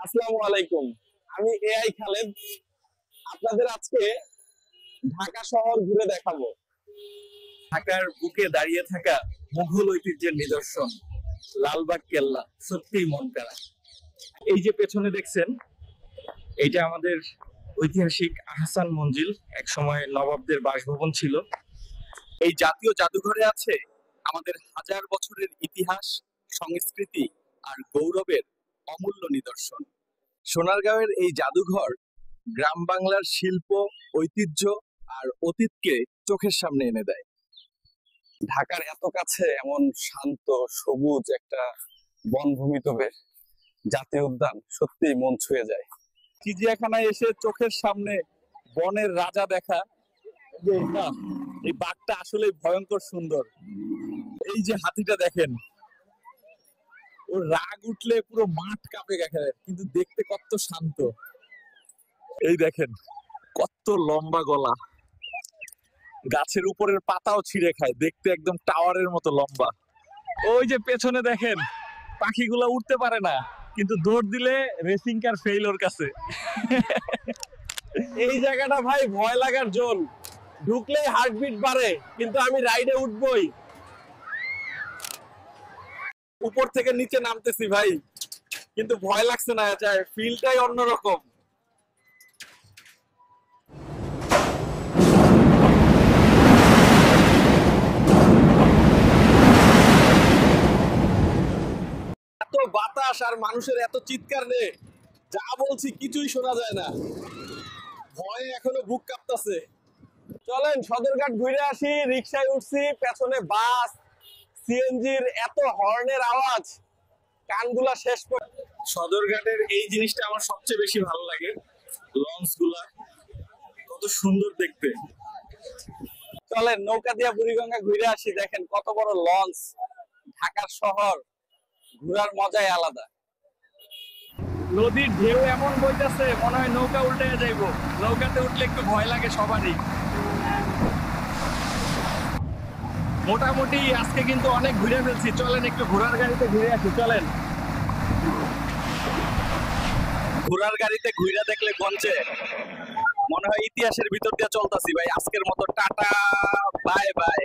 আসসালামু আলাইকুম। আমি এআই খালেদ। আপনাদের আজকে ঢাকা শহর ঘুরে দেখাবো। ঢাকার বুকে দাঁড়িয়ে থাকা মুঘল ঐতিহ্যের নিদর্শন লালবাগ কেল্লা সত্যিই মন কাড়া। এই যে পেছনে দেখছেন, এইটা আমাদের ঐতিহাসিক আহসান মঞ্জিল, এক সময় নবাবদের বাসভবন ছিল। এই জাতীয় জাদুঘরে আছে আমাদের হাজার বছরের ইতিহাস, সংস্কৃতি আর গৌরবের অমূল্য নিদর্শন। সোনারগাঁওয়ের এই জাদুঘর গ্রাম বাংলার শিল্প, ঐতিহ্য আর অতীতকে চোখের সামনে এনে দেয়। ঢাকার এত কাছে এমন শান্ত সবুজ একটা বনভূমি, তবে জাতীয় উদ্যান সত্যিই মন ছুঁয়ে যায়। চিড়িয়াখানায় এসে চোখের সামনে বনের রাজা দেখা, যে না, এই বাঘটা আসলে ভয়ঙ্কর সুন্দর। এই যে হাতিটা দেখেন, ওর রাগ উঠলে পুরো মাঠ কাঁপে গেছে, কিন্তু দেখতে কত শান্ত। এই দেখেন কত লম্বা গলা, গাছের উপরের পাতাও ছিঁড়ে খায়, দেখতে একদম টাওয়ারের মতো লম্বা। ওই যে পেছনে দেখেন, পাখিগুলা উঠতে পারে না, কিন্তু দৌড় দিলে রেসিং কার ফেল ওর কাছে। এই জায়গাটা ভাই ভয় লাগার জোন, ঢুকলেই হার্টবিট বাড়ে, কিন্তু আমি রাইডে উঠবই। উপর থেকে নিচে নামতেছি ভাই, কিন্তু ভয় লাগছে না, ফিলটাই অন্যরকম। এত বাতাস আর মানুষের এত চিৎকার নেই, যা বলছি কিছুই শোনা যায় না। ভয়ে এখনো বুক কাঁপতাছে। চলেন সদরঘাট ঘুরে আসি। রিকশায় উঠছি, পেছনে বাস, সিএনজির এত হর্নের আওয়াজ, কানগুলা শেষ করে। সদরঘাটের এই জিনিসটা আমার সবচেয়ে বেশি ভালো লাগে, লঞ্চ গুলা কত সুন্দর দেখতে। চলেন নৌকা দিয়া বুড়িগঙ্গা ঘুরে আসি। দেখেন কত বড় লঞ্চ। ঢাকার শহর ঘোরার মজাই আলাদা। নদীর ঢেউ এমন বইতেছে, মনে হয় নৌকা উল্টে যাইবো। নৌকাতে উঠলে একটু ভয় লাগে সবারই। মোটামুটি আজকে কিন্তু অনেক ঘুরে ফেলছি, চলেন একটু ঘোড়ার গাড়িতে ঘুরে আসি। চলেন, ঘোড়ার গাড়িতে ঘুরে দেখলে গঞ্জে মনে হয় ইতিহাসের ভিতর দিয়ে চলতেছি ভাই। আজকের মতো টাটা, বাই বাই।